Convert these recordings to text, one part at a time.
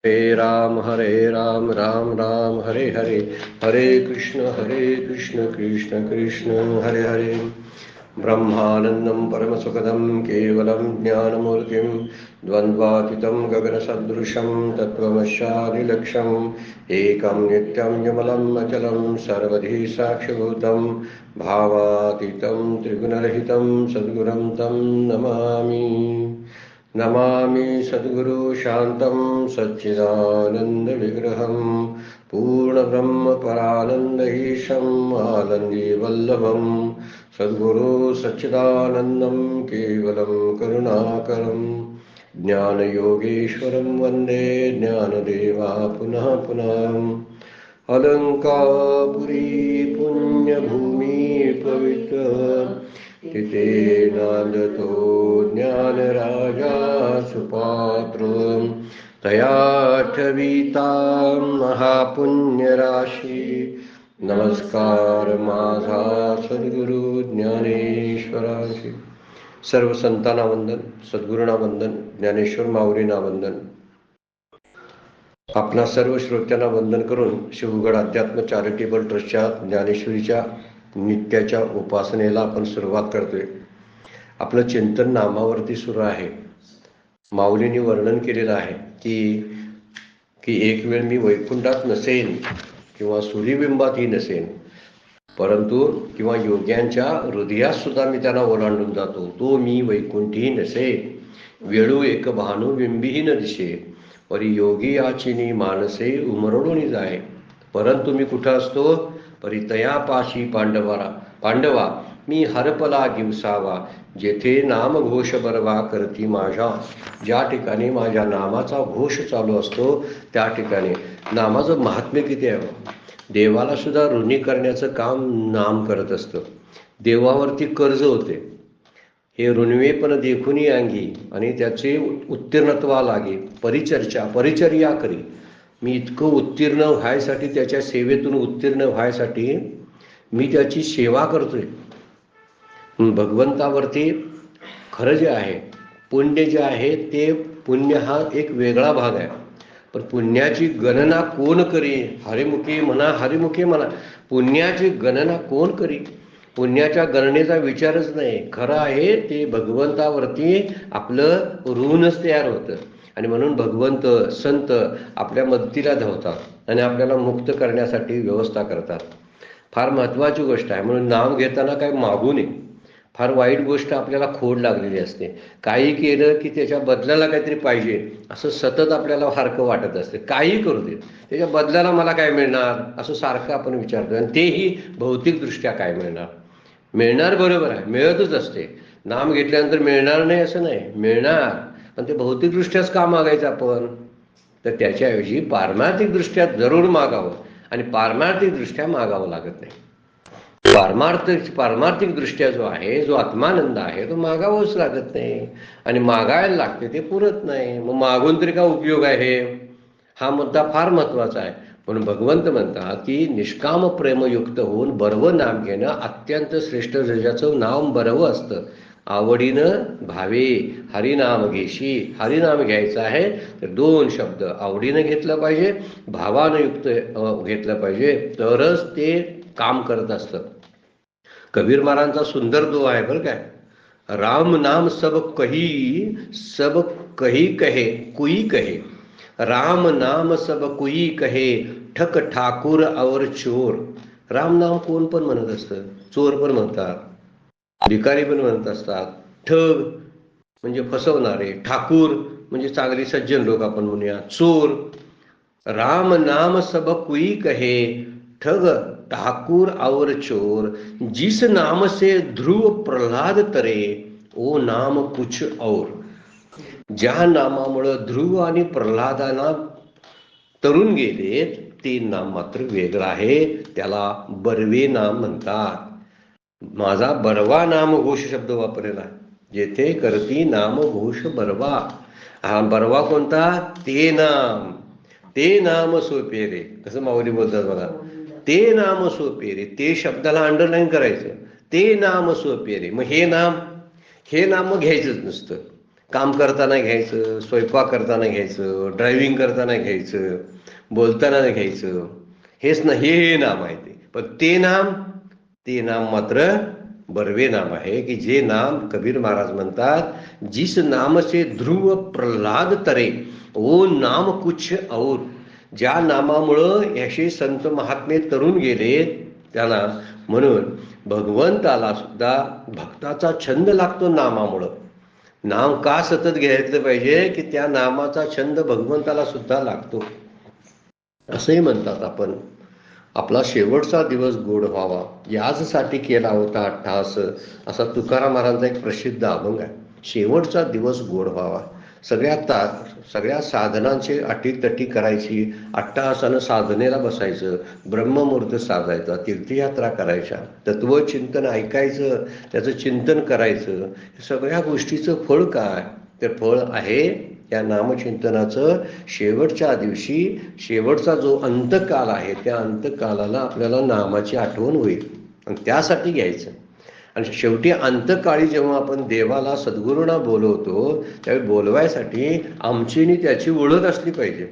हरे राम राम राम हरे हरे, हरे कृष्ण कृष्ण कृष्ण हरे हरे। ब्रह्मानंदं परमसुखदं केवलं ज्ञानमूर्तिं द्वन्द्वातीतं गगनसदृशं तत्त्वमस्यादिलक्ष्यम् एकं नित्यं विमलं अचलं सर्वधी साक्षिभूतं भावातीतं त्रिगुणरहितं सद्गुरुं तं नमामि। नमामि सद्गुरु शान्तं सच्चिदानन्दविग्रहं पूर्णब्रह्मपरानन्दईशम् आनन्दीवल्लभं सद्गुरु सच्चिदानन्दं केवलं करुणाकरं ज्ञानयोगेश्वरं वन्दे ज्ञानदेवा पुनः पुनः। अलंकापुरी पुण्यभूमि पवित्र तिथे नांदतो ज्ञानराजा सुपात्र तया ठविता महापुण्यराशी। नमस्कार माझा सद्गुरु ज्ञानेश्वराशी। सर्व संतांना वंदन, सद्गुरूंना वंदन, ज्ञानेश्वर माऊलींना वंदन। आपणा सर्व श्रोत्यांना वंदन करून शिवगड अध्यात्म चॅरिटेबल ट्रस्टच्या ज्ञानेश्वरीच्या नित्याच्या उपासनेला आपण सुरुवात करतोय। आपलं चिंतन नामावरती सुरू आहे। माऊलींनी वर्णन केलेलं आहे की एक वेळ मी वैकुंठात नसेन किंवा सूर्यबिंबातही नसेन, परंतु किंवा योग्यांच्या हृदयात सुद्धा मी त्यांना ओलांडून जातो। तो मी वैकुंठी नसे, वेळू एक भानू बिंबीही न दिसे, परी योगी याचिनी मानसे उमरडून जाय। परंतु मी कुठं असतो, परितया पाशी पांडवा मी हरपला गिवसावा, जेथे नाम घोष बरवा करती माझ्या। ज्या ठिकाणी माझ्या नामाचा घोष चालू असतो त्या ठिकाणी नामाचं महात्म्य किती आहे। देवाला सुद्धा ऋणी करण्याचं काम नाम करत असतं। देवावरती कर्ज होते, हे ऋणवेपण देखुनी अंगी आणि त्याचे उत्तीर्णत्वा लागे। परिचर्या करी, मी इतकं उत्तीर्ण व्हायसाठी, त्याच्या सेवेतून उत्तीर्ण व्हायसाठी मी त्याची सेवा करतोय। भगवंतावरती खरं जे आहे, पुण्य जे आहे ते पुण्य हा एक वेगळा भाग आहे, पण पुण्याची गणना कोण करी। हरिमुखे म्हणा, पुण्याची गणना कोण करी। पुण्याच्या गणनेचा विचारच नाही। खरं आहे ते भगवंतावरती आपलं ऋणच तयार होतं आणि म्हणून भगवंत संत आपल्या मदतीला धावतात आणि आपल्याला मुक्त करण्यासाठी व्यवस्था करतात। फार महत्त्वाची गोष्ट आहे। म्हणून नाम घेताना काय मागू नये। फार वाईट गोष्ट आपल्याला खोड लागलेली असते। काही केलं की त्याच्या बदल्याला काहीतरी पाहिजे असं सतत आपल्याला फारकं वाटत असते। काही करू दे, त्याच्या बदल्याला मला काय मिळणार असं सारखं आपण विचारतो, आणि तेही भौतिकदृष्ट्या काय मिळणार बरोबर आहे, मिळतच असते। नाम घेतल्यानंतर मिळणार नाही असं नाही, मिळणार, पण ते भौतिकदृष्ट्याच का मागायचं आपण। तर त्याच्याऐवजी पारमार्थिकदृष्ट्या जरूर मागावं, आणि पारमार्थिकदृष्ट्या मागावं लागत नाही। पारमार्थिकदृष्ट्या जो आहे, जो आत्मानंद आहे, तो मागावंच लागत नाही, आणि मागायला लागते ते पुरत नाही। मग मागून तरी का उपयोग आहे, हा मुद्दा फार महत्वाचा आहे। म्हणून भगवंत म्हणतात की निष्काम प्रेमयुक्त होऊन बरवं नाम घेणं अत्यंत श्रेष्ठ। ज्याचं नाम बरवं असतं, आवडीनं भावे हरिनाम घेशी। हरिनाम घ्यायचं आहे तर दोन शब्द आवडीनं घेतलं पाहिजे, भावानं युक्त घेतलं पाहिजे, तरच ते काम करत असतं। कबीर महाराजांचा सुंदर दोहा आहे बरं काय, राम नाम सब कही कहे कुई कहे। राम नाम सब कुई कहे, ठक ठाकूर और चोर। राम नाम कोण पण म्हणत असतं, चोर पण म्हणतात, भिकारी पण म्हणत असतात, ठग म्हणजे फसवणारे, ठाकूर म्हणजे चांगली सज्जन लोक आपण म्हणूया, चोर। राम नाम सब कुई कहे, ठग ठाकुर और चोर। जिस नाम से ध्रुव प्रल्हाद तरे, ओ नाम कुछ और। ज्या नामामुळं ध्रुव आणि प्रल्हादांना तरुण गेले ते नाम मात्र वेगळं आहे, त्याला बरवे नाम म्हणतात। माझा बरवा नाम घोष शब्द वापरलेला, जेथे करती नाम घोष बरवा। हा बरवा कोणता, ते नाम सोपे रे, कसं माऊली बोलतात बघा, ते नाम सोपे रे। ते शब्दाला अंडरलाईन करायचं, ते नाम सोपे रे। मग हे नाम मग घ्यायचंच नसतं, काम करताना घ्यायचं, स्वयंपाक करताना घ्यायचं, ड्रायव्हिंग करताना घ्यायचं, बोलताना घ्यायचं, हेच ना, हे नाम आहे ते. पण ते नाम मात्र बर्वे नाम आहे, की जे नाम कबीर महाराज म्हणतात, जिस नाम से ध्रुव प्रल्हाद तरे ओ नाम कुछ और. ज्या नामामुळं याशी संत महात्मे तरुण गेले त्याला, म्हणून भगवंताला सुद्धा भक्ताचा छंद लागतो नामामुळं. नाम का सतत घ्यायचं पाहिजे, की त्या नामाचा छंद भगवंताला सुद्धा लागतो. असंही म्हणतात आपण, आपला शेवटचा दिवस गोड व्हावा याचसाठी केला होता अट्टहास, असा तुकाराम महाराजांचा एक प्रसिद्ध अभंग आहे. शेवटचा दिवस गोड व्हावा. सगळ्या साधनांची अटीतटी करायची, अट्टहासानं साधनेला बसायचं, ब्रह्ममुहूर्त साधायचा, तीर्थयात्रा करायच्या, तत्वचिंतन ऐकायचं, त्याचं चिंतन करायचं. सगळ्या गोष्टीचं फळ काय? तर फळ आहे या नामचिंतनाचं. शेवटच्या दिवशी शेवटचा जो अंतकाल आहे, त्या अंतकालाला आपल्याला नामाची आठवण होईल आणि त्यासाठी घ्यायचं. आणि शेवटी अंतकाळी जेव्हा आपण देवाला, सद्गुरूंना बोलवतो, त्यावेळी बोलवायसाठी आमचीनी त्याची ओळख असली पाहिजे.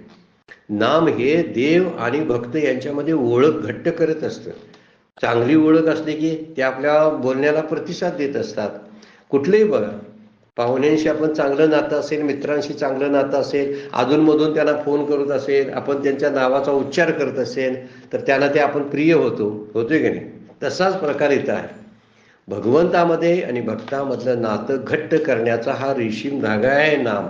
नाम हे देव आणि भक्त यांच्यामध्ये ओळख घट्ट करत असतं. चांगली ओळख असली की ते आपल्या बोलण्याला प्रतिसाद देत असतात. कुठलेही बघा, पाहुण्यांशी आपण चांगलं नातं असेल, मित्रांशी चांगलं नातं असेल, अधूनमधून त्यांना फोन करत असेल, आपण त्यांच्या नावाचा उच्चार करत असेल, तर त्यांना ते आपण प्रिय होतोय की नाही? तसाच प्रकार इथं आहे. भगवंतामध्ये आणि भक्तामधलं नातं घट्ट करण्याचा हा रेशीम धागा आहे नाम.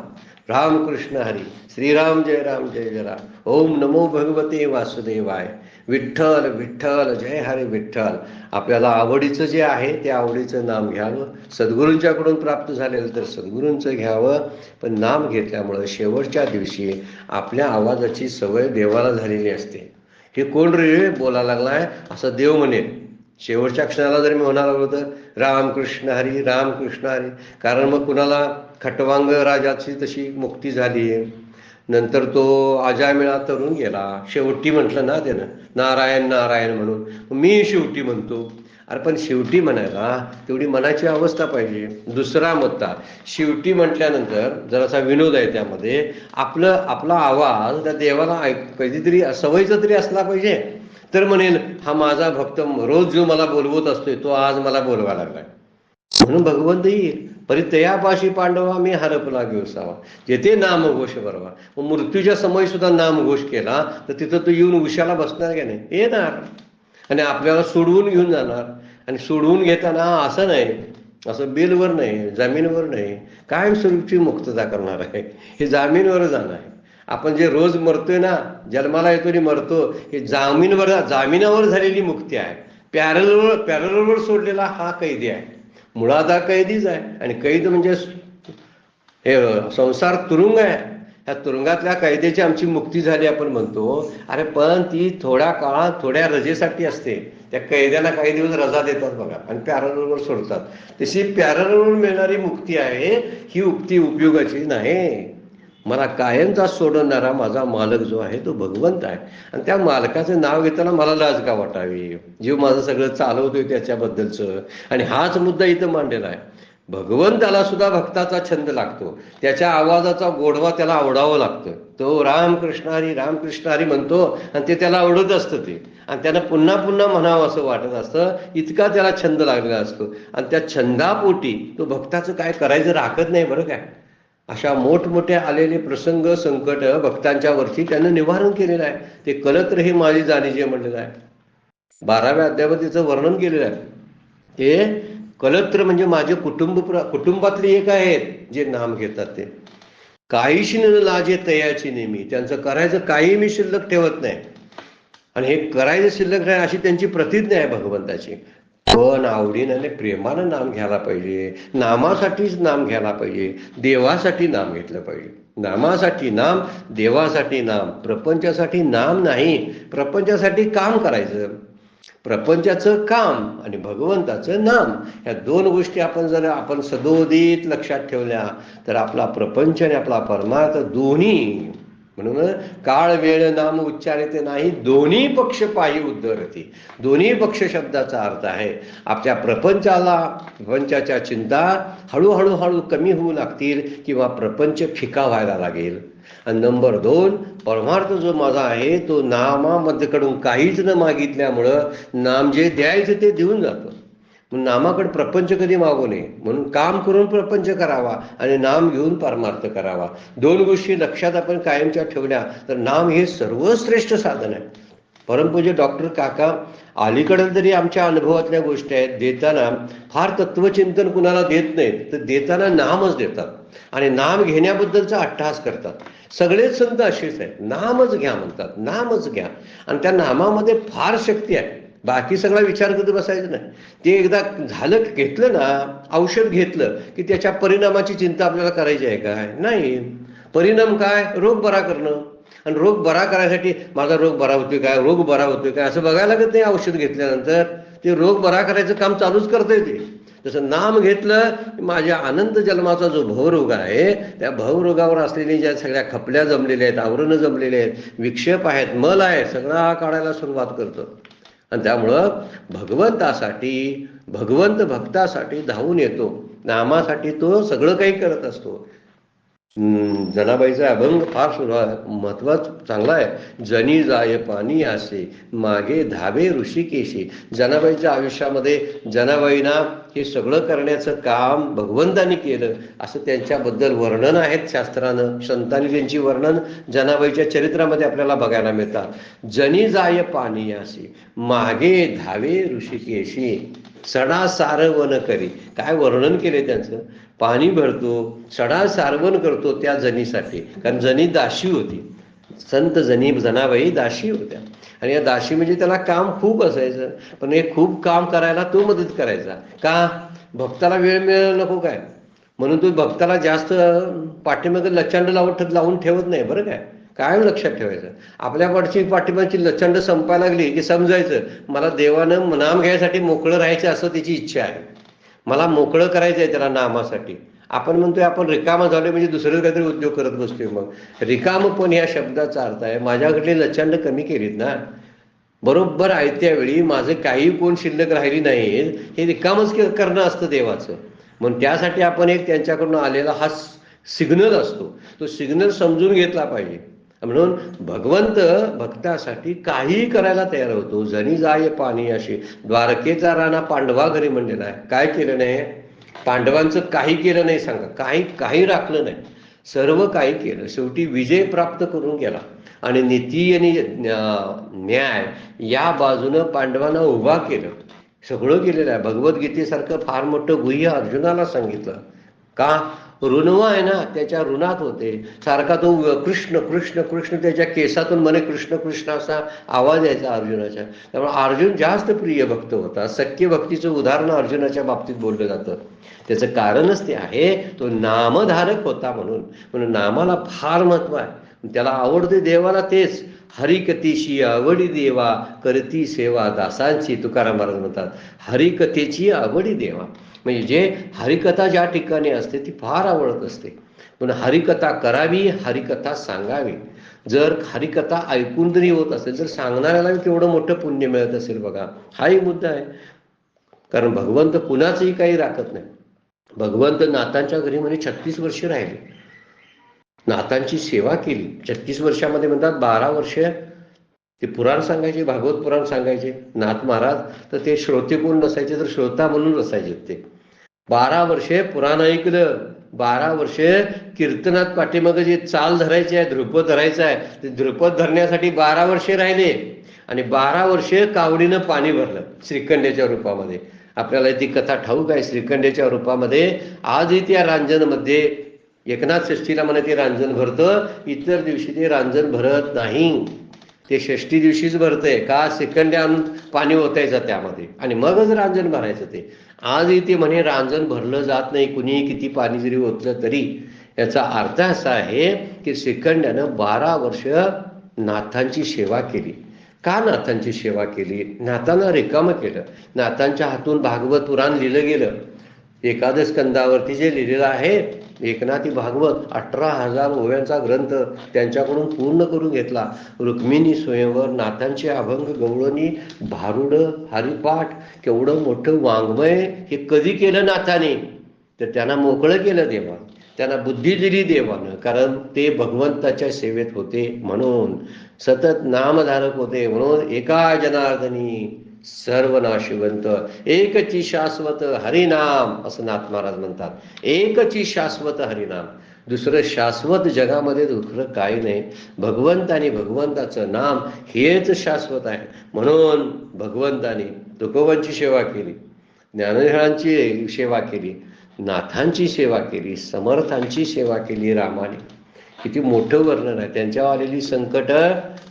रामकृष्ण हरी, श्रीराम जय राम जय जय राम, ओम नमो भगवते वासुदेवाय, विठ्ठल विठ्ठल जय हरे विठ्ठल. आपल्याला आवडीचं जे आहे ते आवडीचं नाम घ्यावं. सद्गुरूंच्याकडून प्राप्त झालेलं तर सद्गुरूंचं घ्यावं. पण नाम घेतल्यामुळं शेवटच्या दिवशी आपल्या आवाजाची सवय देवाला झालेली असते. हे कोण रे बोलायला लागलाय असं देव म्हणेल. शेवटच्या क्षणाला जर मी म्हणाला लागलो तर रामकृष्ण हरी, रामकृष्ण हरी. कारण मग कुणाला खटवांग राजाची तशी मुक्ती झाली, नंतर तो अजामिळा तरुण गेला, शेवटी म्हटलं ना त्यानं नारायण नारायण म्हणून. मी शेवटी म्हणतो. अरे पण शेवटी म्हणायला तेवढी मनाची अवस्था पाहिजे. दुसरा मुद्दा, शेवटी म्हटल्यानंतर जरासा विनोद आहे त्यामध्ये. आपला आवाज त्या देवाला कधीतरी सवयीचा तरी असला पाहिजे. तर म्हणेल हा माझा भक्त रोज जो मला बोलवत असतोय तो आज मला बोलवा लागलाय, म्हणून भगवंत येईल. परी तयापाशी पांडवा मी हरपला घेऊसावा, जेथे नामघोष बरोबर. मग मृत्यूच्या समय सुद्धा नामघोष केला तर तिथं तो येऊन उशाला बसणार का नाही? येणार आणि आपल्याला सोडवून घेऊन जाणार. आणि सोडवून घेताना असं नाही, असं बेलवर नाही, जमीनवर नाही, कायमस्वरूपी मुक्तता करणार आहे. हे जामीनवर जाणं आहे. आपण जे रोज मरतोय ना, जन्माला येतो आणि मरतो, हे जामिनावर झालेली मुक्ती आहे. पॅरलवर सोडलेला हा कैदी आहे. मुळात हा कैदीच आहे. आणि कैद म्हणजे हे संसार तुरुंग आहे. ह्या तुरुंगातल्या कैद्याची आमची मुक्ती झाली आपण म्हणतो. अरे पण ती थोड्या काळात थोड्या रजेसाठी असते. त्या कैद्याला काही दिवस रजा देतात बघा आणि पॅरलवर सोडतात. तशी पॅरलवर मिळणारी मुक्ती आहे, ही मुक्ती उपयोगाची नाही. मला कायमचा सोडवणारा माझा मालक जो आहे तो भगवंत आहे. आणि त्या मालकाचं नाव घेताना मला लाज का वाटावी? जीव माझं सगळं चालवतोय त्याच्याबद्दलचं. आणि हाच मुद्दा इथं मांडलेला आहे. भगवंताला सुद्धा भक्ताचा छंद लागतो. त्याच्या आवाजाचा गोडवा त्याला आवडावं लागतं. तो रामकृष्ण हरी म्हणतो आणि ते त्याला आवडत असतं ते. आणि त्यानं पुन्हा पुन्हा म्हणावं असं वाटत असतं. इतका त्याला छंद लागलेला असतो. आणि त्या छंदापोटी तो भक्ताचं काय करायचं राखत नाही बरं काय. अशा मोठमोठे आलेले प्रसंग संकट भक्तांच्या वरती त्यानं निवारण केलेलं आहे. ते कलत्र हे माझी जाणी जे म्हणलेलं आहे, 12व्या अध्यायामध्ये त्याचं वर्णन केलेलं आहे. ते कलत्र म्हणजे माझे कुटुंबातले एक आहेत जे नाम घेतात. ते काहीशी न लाजे तयाची नेहमी, त्यांचं करायचं काही मी शिल्लक ठेवत नाही. आणि हे करायचं शिल्लक नाही अशी त्यांची प्रतिज्ञा आहे भगवंताची. पण आवडीनं आणि प्रेमानं नाम घ्यायला पाहिजे. नामासाठीच नाम घ्यायला पाहिजे. देवासाठी नाम घेतलं पाहिजे. नामासाठी नाम, देवासाठी नाम. प्रपंचासाठी नाम नाही, प्रपंचासाठी काम करायचं. प्रपंचाचं काम आणि भगवंताचं नाम, ह्या दोन गोष्टी आपण सदोदित लक्षात ठेवल्या तर आपला प्रपंच आणि आपला परमार्थ दोन्ही म्हणून काळ वेळ नाम उच्चारिते नाही, दोन्ही पक्ष पायी उद्धरती. दोन्ही पक्ष शब्दाचा अर्थ आहे आपल्या प्रपंचाच्या चिंता हळूहळू कमी होऊ लागतील किंवा प्रपंच फिका व्हायला लागेल. आणि नंबर 2, परमार्थ जो माझा आहे तो नामामध्ये कडून काहीच न मागितल्यामुळं नाम जे द्यायचं ते देऊन जातं. म्हणून नामाकडे प्रपंच कधी मागू नये, म्हणून काम करून प्रपंच करावा आणि नाम घेऊन परमार्थ करावा. 2 गोष्टी लक्षात आपण कायमच्या ठेवल्या तर नाम हे सर्वश्रेष्ठ साधन आहे. परमपूज्य डॉक्टर काका अलीकडे तरी आमच्या अनुभवातल्या गोष्टी आहेत. देताना फार तत्वचिंतन कुणाला देत नाहीत, तर देताना नामच देतात आणि नाम घेण्याबद्दलचा अट्टहास करतात. सगळेच संत असेच आहेत, नामच घ्या म्हणतात, नामच घ्या. आणि त्या नामामध्ये फार शक्ती आहे, बाकी सगळा विचार करत बसायचं नाही. ते एकदा झालं, घेतलं ना, औषध घेतलं की त्याच्या परिणामाची चिंता आपल्याला करायची आहे काय? नाही. परिणाम काय? रोग बरा करणं. आणि रोग बरा करायसाठी माझा रोग बरा होतोय काय, रोग बरा होतोय काय असं बघायला लागत नाही. औषध घेतल्यानंतर ते रोग बरा करायचं काम चालूच करतंय ते. तसं नाम घेतलं, माझ्या अनंत जन्माचा जो भवरोग आहे त्या भवरोगावर असलेली ज्या सगळ्या खपल्या जमलेल्या आहेत, आवरणं जमलेले आहेत, विक्षेप आहेत, मल आहे, सगळा काढायला सुरुवात करतो. आणि त्यामुळं भगवंत भक्तासाठी धावून येतो. नामासाठी तो सगळं काही करत असतो. जनाबाईचा अभंग फार महत्वाचा चांगला आहे. जनी जाय पाणी असे मागे धावे ऋषिकेशी. जनाबाईच्या आयुष्यामध्ये जनाबाईंना हे सगळं करण्याचं काम भगवंतांनी केलं असं त्यांच्याबद्दल वर्णन आहेत शास्त्रानं. संतांनी त्यांची वर्णन जनाबाईच्या चरित्रामध्ये आपल्याला बघायला मिळतात. जनी जाय पाणी असे मागे धावे ऋषिकेशी सडा सारवण करी. काय वर्णन केले त्यांचं. पाणी भरतो, सडा सारवण करतो त्या जनीसाठी, कारण जनी दाशी होती. संत जनाबाई दाशी होत्या आणि या दाशी म्हणजे त्याला काम खूप असायचं, पण हे खूप काम करायला तो मदत करायचा. का? भक्ताला वेळ मिळायला नको काय, म्हणून तो भक्ताला जास्त पाठीमागे लचांड लावून ठेवत नाही. बरं काय, कायम लक्षात ठेवायचं. आपल्या पाठीमागची लचंड संपायला लागली की समजायचं मला देवानं नाम घ्यायसाठी मोकळं राहायचं असं त्याची इच्छा आहे, मला मोकळं करायचं आहे त्याला नामासाठी. आपण म्हणतोय आपण रिकामा झालो म्हणजे दुसरं काहीतरी उद्योग करत बसतोय. मग रिकामपण या शब्दाचा अर्थ आहे माझ्याकडली लचंड कमी केलीत ना, बरोबर आयत्या वेळी माझं काही कोण शिल्लक राहिली नाही हे रिकामच करणं असतं देवाचं. म्हणून त्यासाठी आपण एक त्यांच्याकडून आलेला हा सिग्नल असतो, तो सिग्नल समजून घेतला पाहिजे. म्हणून भगवंत भक्तासाठी काहीही करायला तयार होतो. जनी जाय पाणी अशी. द्वारकेचा राणा पांडवा घरी म्हणलेला आहे. काय केलं नाही? पांडवांचं काही केलं नाही. सांगा, काही राखलं नाही, सर्व काही केलं. शेवटी विजय प्राप्त करून गेला आणि नीती आणि न्याय या बाजूनं पांडवांना उभा केलं. सगळं केलेलं आहे. भगवद्गीतेसारखं फार मोठं गुह्य अर्जुनाला सांगितलं. का? ऋणवा आहे ना, त्याच्या ऋणात होते. सारखा तो कृष्ण कृष्ण कृष्ण त्याच्या केसातून म्हणे कृष्ण कृष्ण असा आवाज यायचा अर्जुनाच्या. त्यामुळे अर्जुन जास्त प्रिय भक्त होता. सख्य भक्तीचं उदाहरण अर्जुनाच्या बाबतीत बोललं जातं. त्याचं कारणच ते आहे, तो नामधारक होता. म्हणून नामाला फार महत्व आहे. त्याला आवडते देवाला तेच. हरिकथेची आवडी देवा करती सेवा दासांची. तुकाराम महाराज म्हणतात हरिकथेची आवडी देवा. म्हणजे जे हरिकथा ज्या ठिकाणी असते ती फार आवडत असते. म्हणून हरिकथा करावी, हरिकथा सांगावी. जर हरिकथा ऐकून जरी होत असेल तर सांगणाऱ्याला केवढं मोठं पुण्य मिळत असेल बघा. हाही मुद्दा आहे. कारण भगवंत कुणाचंही काही राखत नाही. भगवंत नाथांच्या घरी म्हणजे 36 वर्ष राहिले, नाथांची सेवा केली. 36 वर्षामध्ये म्हणतात 12 वर्ष ते पुराण सांगायचे, भागवत पुराण सांगायचे नाथ महाराज. तर ते श्रोते कोण नसायचे तर श्रोता म्हणून नसायचे. ते 12 वर्षे पुराण ऐकलं, 12 वर्षे कीर्तनात पाठीमागं जे चाल धरायचे आहे, ध्रुपद धरायचं आहे, ते ध्रुपद धरण्यासाठी 12 वर्षे राहिले आणि 12 वर्षे कावडीनं पाणी भरलं श्रीखंडेच्या रूपामध्ये. आपल्याला ती कथा ठाऊक आहे. श्रीखंडेच्या रूपामध्ये आजही त्या रांजणमध्ये एकनाथ षष्ठीला म्हणे ते रांजण भरतं, इतर दिवशी ते रांजण भरत नाही. ते षष्ठी दिवशीच भरतंय. का? श्रीखंडे आणून पाणी ओतायचं त्यामध्ये आणि मगच रांजण भरायचं. ते आजही ते म्हणे रांजण भरलं जात नाही, कुणी किती पाणी जरी ओतलं तरी. याचा अर्थ असा आहे की श्रीखंड्यानं 12 वर्ष नाथांची सेवा केली. का नाथांची सेवा केली? नाथांना रिकामं केलं. नाथांच्या हातून भागवत पुराण लिहिलं गेलं. एकादश स्कंदावरती जे लिहिलेलं आहे एकनाथी भागवत 18,000 ओव्यांचा ग्रंथ त्यांच्याकडून पूर्ण करून घेतला. रुक्मिणी स्वयंवर, नाथांचे अभंग, गवळणी, भारुड, हरिपाठ, केवढं मोठं वाङ्मय हे कधी केलं नाथाने? तर त्यांना मोकळं केलं देवानं, त्यांना बुद्धी दिली देवानं, कारण ते भगवंताच्या सेवेत होते म्हणून, सतत नामधारक होते म्हणून. एका जनार्दनी सर्व नाशिवंत, एकची शाश्वत हरिनाम, असं नाथ महाराज म्हणतात. एकची शाश्वत हरिनाम, दुसरं शाश्वत जगामध्ये दुसरं काही नाही. भगवंत आणि भगवंताचं नाम हेच शाश्वत आहे. म्हणून भगवंताने तुकोबांची सेवा केली, ज्ञानेश्वरांची सेवा केली, नाथांची सेवा केली, समर्थांची सेवा केली. रामाने किती मोठं वर्णन आहे. त्यांच्यावर आलेली संकट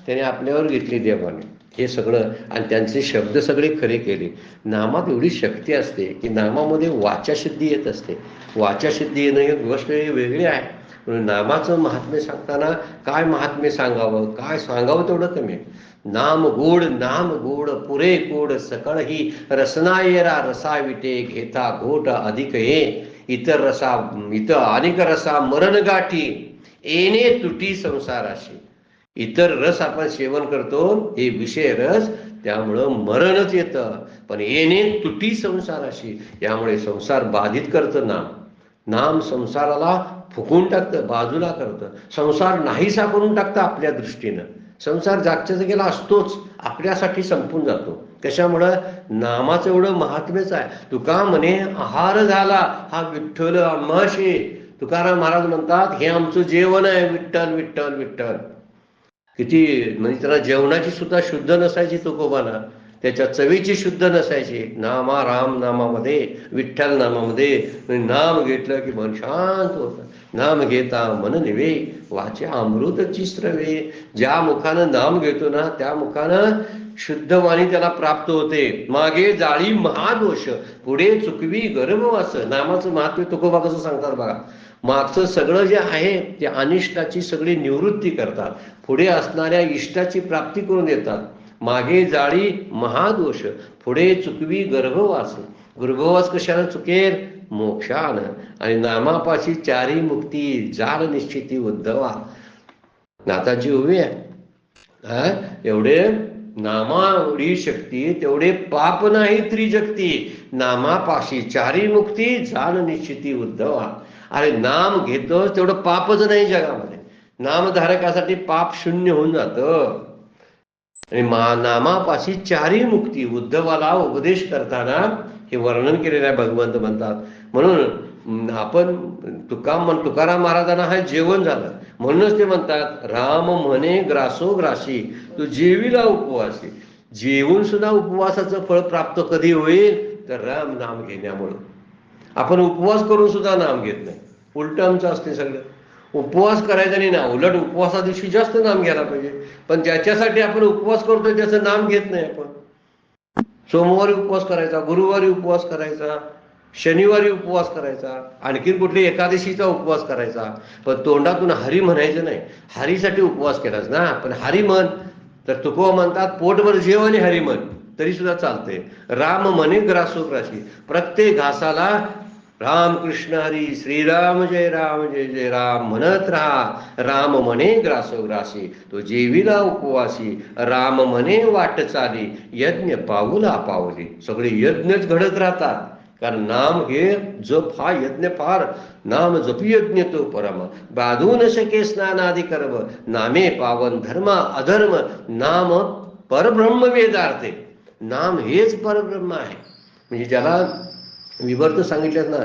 त्याने आपल्यावर घेतली देवाने, हे सगळं, आणि त्यांचे शब्द सगळे खरे केले. नामात एवढी शक्ती असते की नामामध्ये वाचासिद्धी येत असते. वाचासिद्धी येणं ही गोष्ट वेगळी आहे. म्हणून नामाचं महात्म्य सांगताना काय महात्म्य सांगावं, काय सांगावं तेवढं कमी आहे. नाम गोड पुरे गोड, सकळ ही रसनायरा रसाविटे, घेता घोट अधिक हे, इतर अनेक रसा मरण गाठी, येणे तुटी संसाराशी. इतर रस आपण सेवन करतो, हे विषय रस, त्यामुळं मरणच येतं. पण येणे तुटी संसाराशी, यामुळे संसार बाधित करतं नाम. नाम संसाराला फुकून टाकतं, बाजूला करतं. संसार नाहीसा करून टाकतं आपल्या दृष्टीनं. संसार जागच्या जागेला असतोच, आपल्यासाठी संपून जातो. कशामुळं? नामाचं एवढं महात्म्यच आहे. तुका म्हणे आहार झाला हा विठ्ठल आम्हाशी. तुकाराम महाराज म्हणतात, हे आमचं जेवण आहे, विठ्ठल विठ्ठल विठ्ठल. किती म्हणजे त्याला जेवणाची सुद्धा शुद्ध नसायची तुकोबांना, त्याच्या चवीची शुद्ध नसायची. राम नामामध्ये, विठ्ठल नामामध्ये नाम घेतलं की मन शांत होतं. नाम घेता मन निवे, वाचे अमृतची स्रवे. ज्या मुखानं नाम घेतो ना, त्या मुखानं शुद्ध वाणी त्याला प्राप्त होते. मागे जाळी महादोष, पुढे चुकवी गर्भवास. नामाचं महात्म्य तुकोबा कसं सांगतात बघा. मागचं सगळं जे आहे ते अनिष्टाची सगळी निवृत्ती करतात, पुढे असणाऱ्या इष्टाची प्राप्ती करून देतात. मागे जाळी महादोष, पुढे चुकवी गर्भवास. गर्भवास कशानं चुकेल? मोक्षानं. आणि नामापाशी चारी मुक्ती, जाल निश्चिती उद्धवा. नाथाची उभी आहे. एवढे नामावडी शक्ती, तेवढे पाप नाही त्रिजगती. नामापाशी चारी मुक्ती, जाल निश्चिती उद्धवा. अरे नाम घेतो तेवढं पापच नाही जगामध्ये. नामधारकासाठी पाप शून्य होऊन जातं. आणि नामापाशी चारी मुक्ती, उद्धवाला उपदेश करताना हे वर्णन केलेलं आहे. भगवंत म्हणतात, म्हणून आपण तुकाराम महाराजांना हा जेवण झालं. म्हणूनच ते म्हणतात, राम म्हणे ग्रासो ग्रासी, तू जेवीला उपवासी. जेवून सुद्धा उपवासाचं फळ प्राप्त कधी होईल? तर राम नाम घेण्यामुळं. आपण उपवास करून सुद्धा नाम घेत नाही, उलट आमचं असते सगळं. उपवास करायचा नाही ना, उलट उपवासा दिवशी जास्त नाम घ्यायला पाहिजे. पण ज्याच्यासाठी आपण उपवास करतोय त्याचं नाम घेत नाही आपण. सोमवारी उपवास करायचा, गुरुवारी उपवास करायचा, शनिवारी उपवास करायचा, आणखीन कुठली एकादशीचा उपवास करायचा. पण तोंडातून हरी म्हणायचं नाही. हरीसाठी उपवास केलाच ना, पण हरी म्हण. तर तुकोबा म्हणतात, पोटभर जेव आणि हरी म्हण तरी सुद्धा चालते. राम म्हणे ग्रासो ग्रासी, प्रत्येक घासाला राम कृष्ण हरी, श्रीराम जय जय राम म्हणत राहा. राम म्हणे ग्रासो ग्रासी, तो जेवीला उपवासी. राम म्हणे वाट चाली, यज्ञ पाऊला पावली. सगळे यज्ञच घडत राहतात, कारण नाम हे जप हा यज्ञ फार. नाम जपी यज्ञ तो परम, बाधू न शके स्नानादी कर्म. नामे पावन धर्म अधर्म, नाम परब्रह्म वेदार्थे. नाम हेच परब्रह्म आहे. म्हणजे ज्याला विवर्त सांगितलेत ना,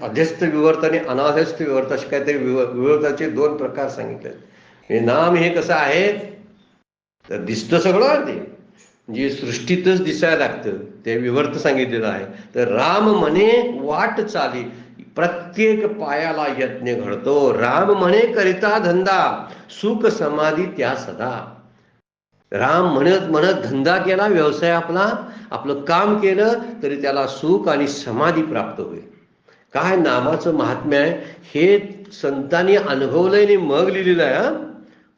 अध्यस्थ विवर्त आणि अनाध्यस्थ विवर्त, असे काहीतरी विवर्ताचे 2 प्रकार सांगितले. हे नाम हे कसं आहे तर दिसतं सगळं, ते म्हणजे सृष्टीतच दिसायला लागतं, ते विवर्त सांगितलेलं आहे. तर राम म्हणे वाट चाली, प्रत्येक पायाला यज्ञ घडतो. राम म्हणे करिता धंदा, सुख समाधी त्या सदा. राम म्हणत म्हणत धंदा केला, व्यवसाय आपलं काम केलं तरी त्याला सुख आणि समाधी प्राप्त होईल. काय नामाचं महात्म्य आहे हे संतांनी अनुभवलंय आणि मग लिहिलेलं आहे.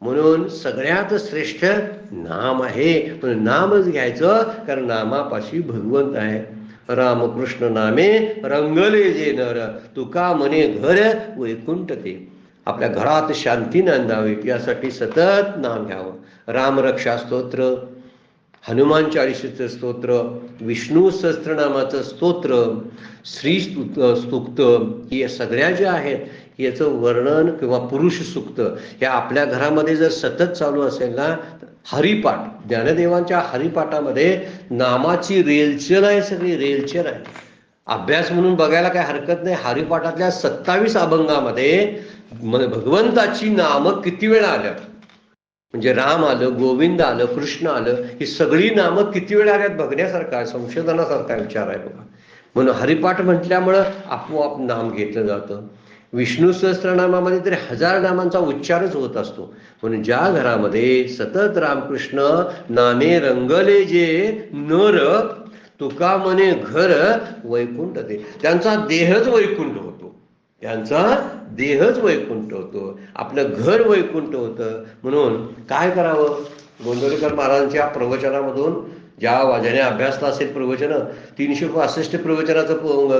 म्हणून सगळ्यात श्रेष्ठ नाम आहे. पण नामच घ्यायचं, कारण नामापाशी भगवंत आहे. रामकृष्ण नामे रंगले जे नर, तुका म्हणे घर वैकुंठ ते. आपल्या घरात शांती नांदावी यासाठी सतत नाम घ्यावं. रामरक्षा स्तोत्र, हनुमान चाळीसेचं स्तोत्र, विष्णू सहस्त्रनामाचं स्तोत्र, श्री स्तुक्त, हे सगळ्या ज्या आहेत याचं वर्णन किंवा पुरुष सूक्त हे आपल्या घरामध्ये जर सतत चालू असेल ना, हरिपाठ, ज्ञानदेवांच्या हरिपाठामध्ये नामाची रेलचेल आहे, सगळी रेलचेल आहे. अभ्यास म्हणून बघायला काय हरकत नाही. हरिपाठातल्या 27 अभंगामध्ये भगवंताची नामं किती वेळा आल्या, म्हणजे राम आलं, गोविंद आलं, कृष्ण आलं, ही सगळी नामं किती वेळा आल्यात बघण्यासारखा आहे, संशोधनासारखा विचार आहे बघा. म्हणून हरिपाठ म्हटल्यामुळं आपोआप नाम घेतलं जातं. विष्णू सहस्त्रनामामध्ये तरी 1000 नामांचा उच्चारच होत असतो. म्हणून ज्या घरामध्ये सतत रामकृष्ण नामे रंगले जे नर, तुका म्हणे घर वैकुंठ ते, त्यांचा देहच वैकुंठ होतो, त्यांचा देहच वैकुंठ होतो, आपलं घर वैकुंठ होतं. म्हणून काय करावं? गोंदवलेकर महाराजांच्या प्रवचनामधून ज्याने अभ्यासला असेल प्रवचन, 365 प्रवचनाचा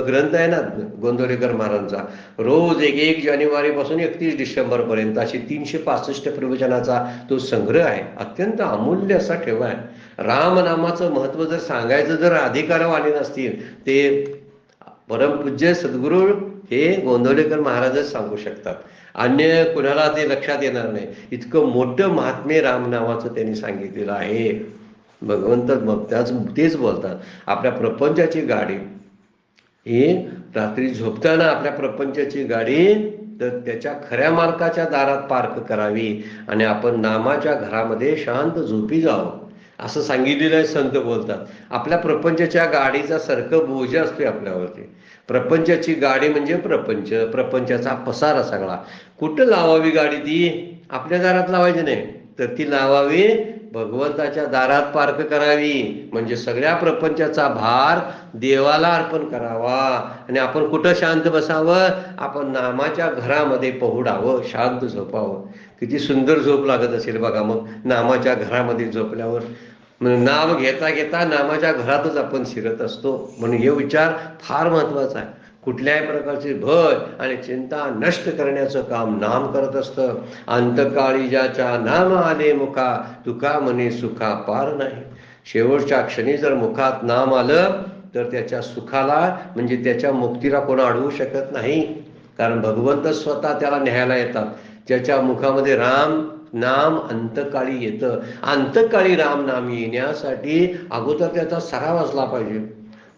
ग्रंथ आहे ना गोंदवलेकर महाराजांचा, रोज 1 जानेवारीपासून 31 डिसेंबरपर्यंत अशी 365 प्रवचनाचा तो संग्रह आहे. अत्यंत अमूल्य असा ठेवा आहे. रामनामाचं महत्त्व जर सांगायचं जर अधिकार आले नसतील, ते परमपूज्य सद्गुरू हे गोंदवलेकर महाराजच सांगू शकतात. अन्य कुणाला ते लक्षात येणार नाही. इतकं मोठं महात्म्य रामनामाचं त्यांनी सांगितलेलं आहे. भगवंत मग तेच बोलतात, आपल्या प्रपंचाची गाडी ही रात्री झोपताना आपल्या प्रपंचाची गाडी तर त्याच्या खऱ्या मालकाच्या दारात पार्क करावी आणि आपण नामाच्या घरामध्ये शांत झोपी जावं असं सांगितलेलं आहे. संत बोलतात आपल्या प्रपंचाच्या गाडीचा सारखं बोज असतोय आपल्यावरती. प्रपंचाची गाडी म्हणजे प्रपंचाचा पसारा सगळा. कुठं लावावी गाडी? ती आपल्या दारात लावायची नाही, तर ती लावावी भगवंताच्या दारात पार्क करावी. म्हणजे सगळ्या प्रपंचाचा भार देवाला अर्पण करावा आणि आपण कुठं शांत बसावं? आपण नामाच्या घरामध्ये पहुडावं, शांत झोपावं. किती सुंदर झोप लागत असेल बघा मग नामाच्या घरामध्ये झोपल्यावर. नाम घेता घेता नामाच्या घरातच आपण शिरत असतो. म्हणून हे विचार फार महत्वाचा आहे. कुठल्याही प्रकारची भय आणि चिंता नष्ट करण्याचं काम नाम करत असतं. अंतकाळी ज्याच्या नाम आले मुखा, तुका म्हणे सुखा पार नाही. शेवटच्या क्षणी जर मुखात नाम आलं तर त्याच्या सुखाला म्हणजे त्याच्या मुक्तीला कोण अडवू शकत नाही. कारण भगवंत स्वतः त्याला न्यायला येतात. ज्याच्या मुखामध्ये राम नाम अंतकाळी येतं. अंतकाळी राम नाम येण्यासाठी अगोदर त्याचा सराव असला पाहिजे.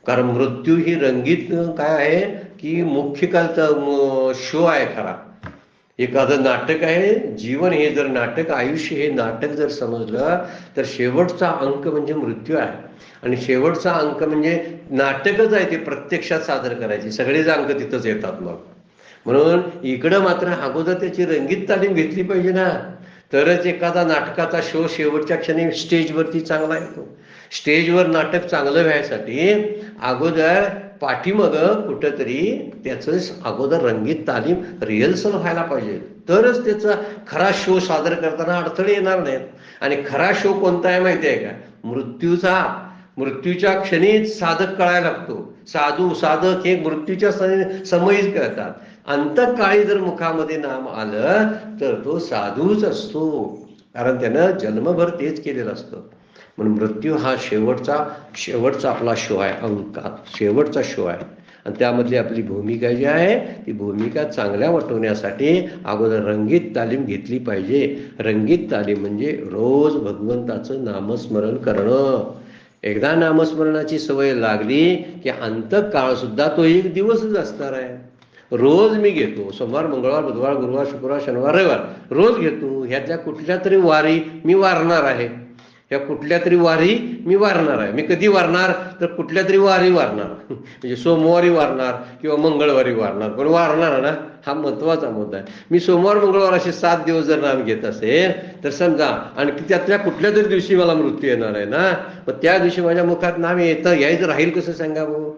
कारण मृत्यू ही रंगीत काय आहे की मुख्य कालचा शो आहे खरा. एखादं नाटक आहे. जीवन हे जर नाटक, आयुष्य हे नाटक जर समजलं तर शेवटचा अंक म्हणजे मृत्यू आहे. आणि शेवटचा अंक म्हणजे नाटकच आहे, ते प्रत्यक्षात सादर करायचे. सगळेच अंक तिथंच येतात मग. म्हणून इकडं मात्र अगोदर त्याची रंगीत तालीम घेतली पाहिजे ना, तरच एखादा नाटकाचा शो शेवटच्या क्षणी स्टेजवरती चांगला येतो. स्टेजवर नाटक चांगलं व्हायसाठी अगोदर पाठीमग कुठंतरी त्याचं अगोदर रंगीत तालीम रिहर्सल व्हायला पाहिजे, तरच त्याचा खरा शो सादर करताना अडथळे येणार नाहीत. आणि खरा शो कोणता आहे माहिती आहे का? मृत्यूच्या क्षणीच साधक कळायला लागतो. साधक हे मृत्यूच्या समयीच कळतात. अंतकाळी जर मुखामध्ये नाम आलं तर तो साधूच असतो, कारण त्यानं जन्मभर तेच केलेलं असतं. म्हणून मृत्यू हा शेवटचा आपला शो आहे, अंकात शेवटचा शो आहे. आणि त्यामधली आपली भूमिका जी आहे ती भूमिका चांगल्या वाटवण्यासाठी अगोदर रंगीत तालीम घेतली पाहिजे. रंगीत तालीम म्हणजे रोज भगवंताचं नामस्मरण करणं. एकदा नामस्मरणाची सवय लागली की अंतकाळ सुद्धा तो एक दिवसच असणार आहे. रोज मी घेतो, सोमवार मंगळवार बुधवार गुरुवार शुक्रवार शनिवार रविवार रोज घेतो. ह्यातल्या कुठल्या तरी वारी मी वारणार आहे. ह्या कुठल्या तरी वारी मी वारणार आहे. मी कधी वारणार? तर कुठल्या तरी वारी वारणार. म्हणजे सोमवारी वारणार किंवा मंगळवारी वारणार, पण वारणार ना, हा महत्वाचा मुद्दा आहे. मी सोमवार मंगळवार असे 7 दिवस जर नाम घेत असेल तर समजा आणि त्यातल्या कुठल्या तरी दिवशी मला मृत्यू येणार आहे ना, मग त्या दिवशी माझ्या मुखात नाम यायचं राहील कसं सांगावं?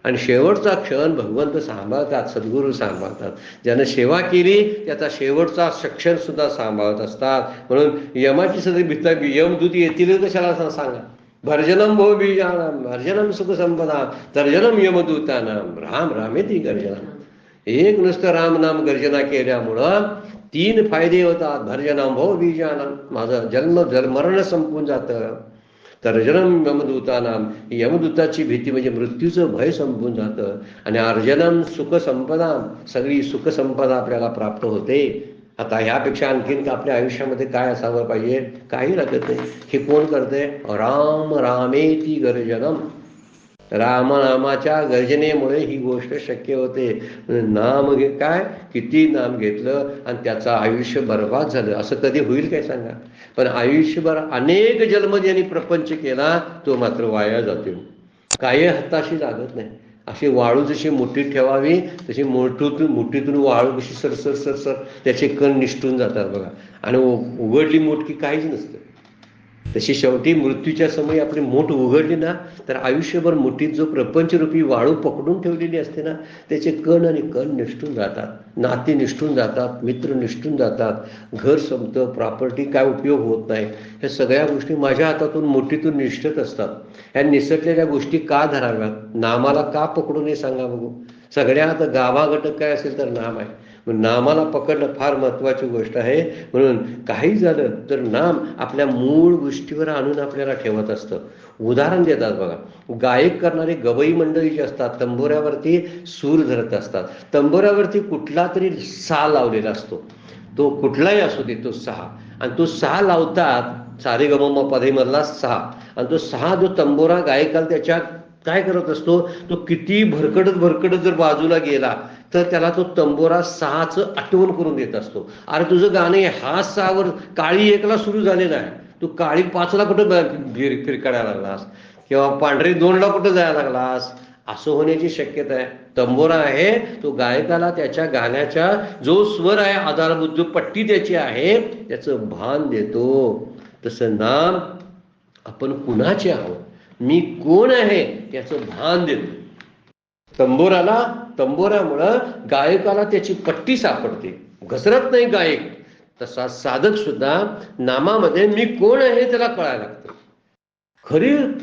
आणि शेवटचा क्षण भगवंत सांभाळतात, सद्गुरू सांभाळतात. ज्यानं सेवा केली त्याचा शेवटचा क्षण सुद्धा सांभाळत असतात. म्हणून यमाची सगळी भीता, यमदूत येतील कशाला सांगा. भर्जनम भो बीजानाम भर्जनम सुख संपदा तर्जनम यमदूतानाम राम रामेती गर्जना. एक नुसतं राम नाम गर्जना केल्यामुळं 3 फायदे होतात. भर्जनम भो बीजानाम, माझं जन्म मरण संपून जातं. तर्जनम यमदूतानाम, यमदूताची भीती म्हणजे मृत्यूचं भय संपून जातं. आणि अर्जनम सुख संपदा, सगळी सुख संपदा आपल्याला प्राप्त होते. आता ह्यापेक्षा आणखीन आपल्या आयुष्यामध्ये काय असावं पाहिजे? काही लागत नाही. हे कोण करते? राम रामेती गर्जनम, रामनामाच्या गर्जनेमुळे ही गोष्ट शक्य होते. नाम काय किती नाम घेतलं आणि त्याचं आयुष्य बर्बाद झालं असं कधी होईल काय सांगा? पण आयुष्यभर अनेक जन्म ज्यांनी प्रपंच केला तो मात्र वाया जातो. काही हाताशी लागत नाही. अशी वाळू जशी मुठीत ठेवावी तशी मुठीतून वाळू कशी सरसर सरसर त्याचे कण निष्ठून जातात बघा. आणि उघडली मुठकी काहीच नसतं. तशी शेवटी मृत्यूच्या समयी आपली मूठ उघडली ना तर आयुष्यभर मुठीत जो प्रपंचरूपी वाळू पकडून ठेवलेली असते ना त्याचे कण आणि कण निष्ठून जातात. नाती निष्ठून जातात, मित्र निष्ठून जातात, घर संपतं, प्रॉपर्टी काय उपयोग होत नाही. ह्या सगळ्या गोष्टी माझ्या हातातून मुठीतून निष्ठत असतात. ह्या निसटलेल्या गोष्टी का धराव्यात? नामाला का पकडून हे सांगा बघू. सगळ्यात गाभाघटक काय असेल तर नाम आहे. नामाला पकडणं फार महत्वाची गोष्ट आहे. म्हणून काही झालं तर नाम आपल्या मूळ गोष्टीवर आणून आपल्याला ठेवत असतं. उदाहरण देतात बघा. गायक करणारे गवई मंडळी जे असतात तंबोऱ्यावरती सूर धरत असतात. तंबोऱ्यावरती कुठला तरी सा लावलेला असतो. तो कुठलाही असू दे तो सहा. आणि तो सहा लावतात. सारे गम पदे मधला सहा. आणि तो सहा जो तंबोरा गायकाला त्याच्या काय करत असतो तो किती भरकडत जर बाजूला गेला तर त्याला तो तंबोरा सहाचं आठवण करून देत असतो. अरे तुझं गाणे हा सहावर काळी 1ला सुरू झालेला आहे, तू काळी 5ला कुठं फिरकायला लागलास किंवा पांढरी 2ला कुठं जायला लागलास असं होण्याची शक्यता आहे. तंबोरा आहे तो गायकाला त्याच्या गाण्याच्या जो स्वर आहे आधारभूत जो पट्टी त्याची आहे त्याचं भान देतो. तसं नाम आपण कुणाचे आहोत, मी कोण आहे याचं भान देतो. तंबोऱ्यामुळं गायकाला त्याची पट्टी सापडते, घसरत नाही गायक. तसा साधक सुद्धा नामामध्ये मी कोण आहे त्याला कळायला लागतं.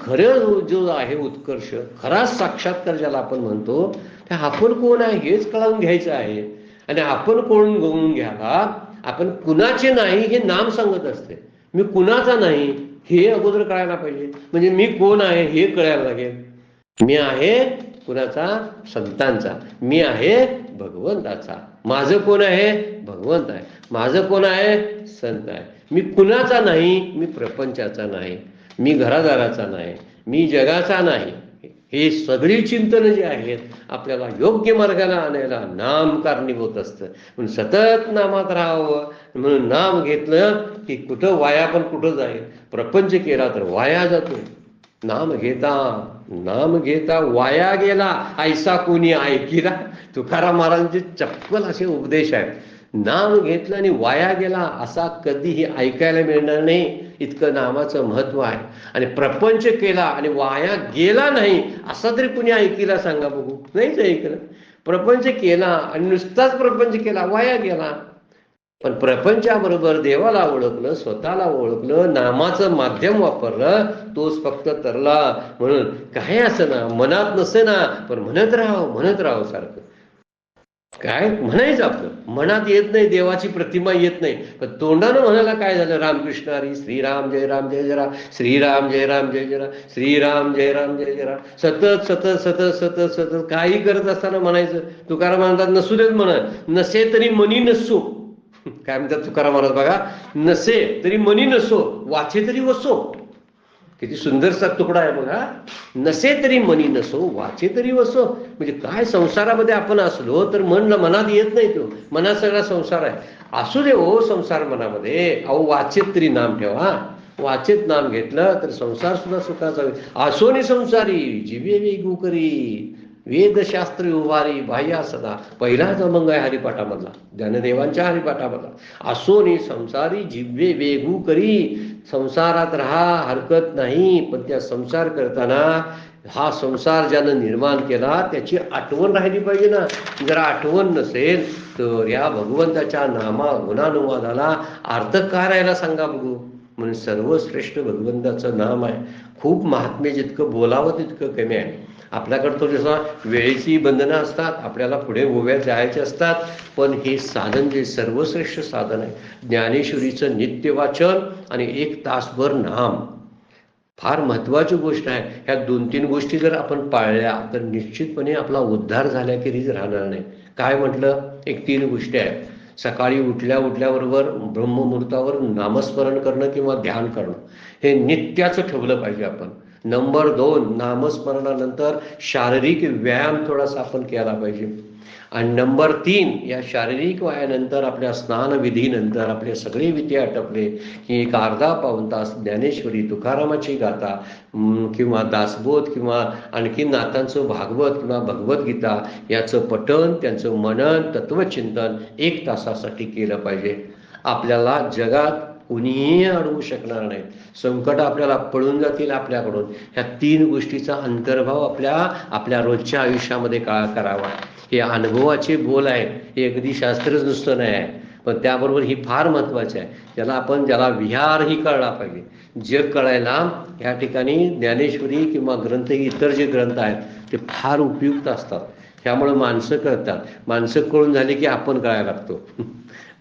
खरं जो आहे उत्कर्ष, खरा साक्षात्कार ज्याला आपण म्हणतो त्या आपण कोण आहे हेच कळून घ्यायचं आहे. आणि आपण कोण गवून घ्यायला आपण कुणाचे नाही हे नाम सांगत असते. मी कुणाचा नाही हे अगोदर कळायला पाहिजे. म्हणजे मी कोण आहे हे कळायला लागेल. मी आहे कुणाचा? संतांचा. मी आहे भगवंताचा. माझं कोण आहे? भगवंत आहे. माझं कोण आहे? संत आहे. मी कुणाचा नाही, मी प्रपंचाचा नाही, मी घरादाराचा नाही, मी जगाचा नाही. हे सगळी चिंतन जे आहेत आपल्याला योग्य मार्गाला आणायला नाम कारणीभूत असतं. म्हणून सतत नामात राहावं. म्हणून नाम घेतलं की कुठं वाया पण कुठं जाईल. प्रपंच केला तर वाया जातो. नाम घेता वाया गेला ऐसा कोणी ऐकिला. तुकाराम महाराजांचे चप्पल असे उपदेश आहेत. नाम घेतलं आणि वाया गेला असा कधीही ऐकायला मिळणार नाही. इतकं नामाचं महत्व आहे. आणि प्रपंच केला आणि वाया गेला नाही असा तरी कुणी ऐकिला सांगा बघू? नाहीच ऐकलं. प्रपंच केला आणि नुसताच प्रपंच केला वाया गेला. पण प्रपंचाबरोबर देवाला ओळखलं, स्वतःला ओळखलं, नामाचं माध्यम वापरलं, तोच फक्त तरला. म्हणून काय असं ना मनात नसे ना पण म्हणत राहावं सारखं. काय म्हणायचं आपलं मनात येत नाही, देवाची प्रतिमा येत नाही, पण तोंडानं म्हणायला काय झालं? रामकृष्ण हरी, श्रीराम जय राम जय जय राम, श्रीराम जय राम जय जय राम, श्रीराम जय राम जय जय राम. सतत सतत सतत सतत सतत काही करत असताना म्हणायचं. तुकाराम म्हणतात नसू देत म्हणा, नसे तरी मनी नसो. काय म्हणतात तुकाराम महाराज बघा, नसे तरी मनी नसो, वाचे तरी वसो. किती सुंदरसा तुकडा आहे बघा. नसे तरी मनी नसो, वाचे तरी वसो. म्हणजे काय संसारामध्ये आपण असलो तर मनात येत नाही. तो मनात सगळा संसार आहे. असू दे हो संसार मनामध्ये. अहो वाचेत तरी नाम ठेवा. वाचेत नाम घेतलं तर संसार सुद्धा सुखाचा होईल. आसोनी संसारी जिवे वेगू करी, वेदशास्त्र उभारी बाह्या सदा. पहिलाच अभंग आहे हरिपाठामधला, ज्ञानदेवांच्या हरिपाठामधला. आसोनी संसारी जिव्हे वेगू करी. संसारात राहा हरकत नाही, पण त्या संसार करताना हा संसार ज्यानं निर्माण केला त्याची आठवण राहिली पाहिजे ना. जर आठवण नसेल तर या भगवंताच्या नामा गुणानुवादाला अर्थ काय राहायला सांगा बघू. म्हणून सर्वश्रेष्ठ भगवंताचं नाम आहे. खूप महात्म्य जितकं बोलावं तितकं कमी आहे. आपल्याकडं तो जसा वेळेची बंधनं असतात, आपल्याला पुढे गोव्यात जायचे असतात, पण हे साधन जे सर्वश्रेष्ठ साधन आहे ज्ञानेश्वरीचं नित्य वाचन आणि 1 तासभर नाम, फार महत्त्वाची गोष्ट आहे. ह्या 2-3 गोष्टी जर आपण पाळल्या तर निश्चितपणे आपला उद्धार झाल्याखेरीज राहणार नाही. काय म्हटलं, एक 3 गोष्टी आहेत. सकाळी उठल्याबरोबर ब्रह्ममुहूर्तावर नामस्मरण करणं किंवा ध्यान करणं हे नित्याचं ठेवलं पाहिजे आपण. नंबर 2, नामस्मरणानंतर शारीरिक व्यायाम थोडासा आपण केला पाहिजे. आणि नंबर 3, या शारीरिक व्यायामानंतर आपल्या स्नानविधीनंतर आपले सगळे विधी आटपले की एक अर्धा पाऊण तास ज्ञानेश्वरी तुकारामाची गाथा किंवा दासबोध किंवा आणखी नाथांचं भागवत किंवा भगवद्गीता याचं पठण, त्यांचं मनन, तत्वचिंतन 1 तासासाठी केलं पाहिजे. आपल्याला जगात कुणीही अडवू शकणार नाहीत. संकट आपल्याला पळून जातील आपल्याकडून. ह्या 3 गोष्टीचा अंतर्भाव आपल्या रोजच्या आयुष्यामध्ये करावा. हे अनुभवाचे बोल आहेत. हे अगदी शास्त्रच नुसतं नाही आहे, पण त्याबरोबर ही फार महत्त्वाचे आहे. ज्याला विहारही कळला पाहिजे. जग कळायला ह्या ठिकाणी ज्ञानेश्वरी किंवा ग्रंथ, इतर जे ग्रंथ आहेत ते फार उपयुक्त असतात. त्यामुळं माणसं कळतात. माणसं कळून झाली की आपण कळायला लागतो.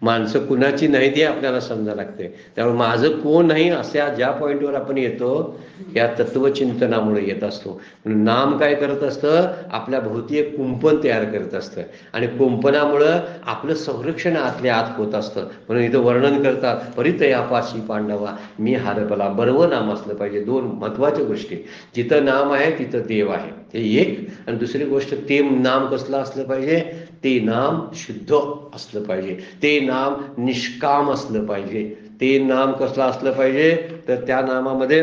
माणसं कुणाची नाही ते आपल्याला समजायला लागते. त्यामुळे माझं कोण नाही अशा ज्या पॉईंटवर आपण येतो या तत्वचिंतनामुळे येत असतो. नाम काय करत असतं, आपल्या भोवती एक कुंपण तयार करत असतं आणि कुंपणामुळं आपलं संरक्षण आतल्या आत होत असतं. म्हणून इथं वर्णन करतात, परितयापाशी पांडवा मी हरपला. बरोबर नाम असलं पाहिजे. 2 महत्त्वाच्या गोष्टी. जिथं नाम आहे तिथं देव आहे, हे एक. आणि दुसरी गोष्ट, ते नाम कसलं असलं पाहिजे, ते नाम शुद्ध असलं पाहिजे. ते नाम निष्काम असलं पाहिजे. ते नाम कसलं असलं पाहिजे, तर त्या नामामध्ये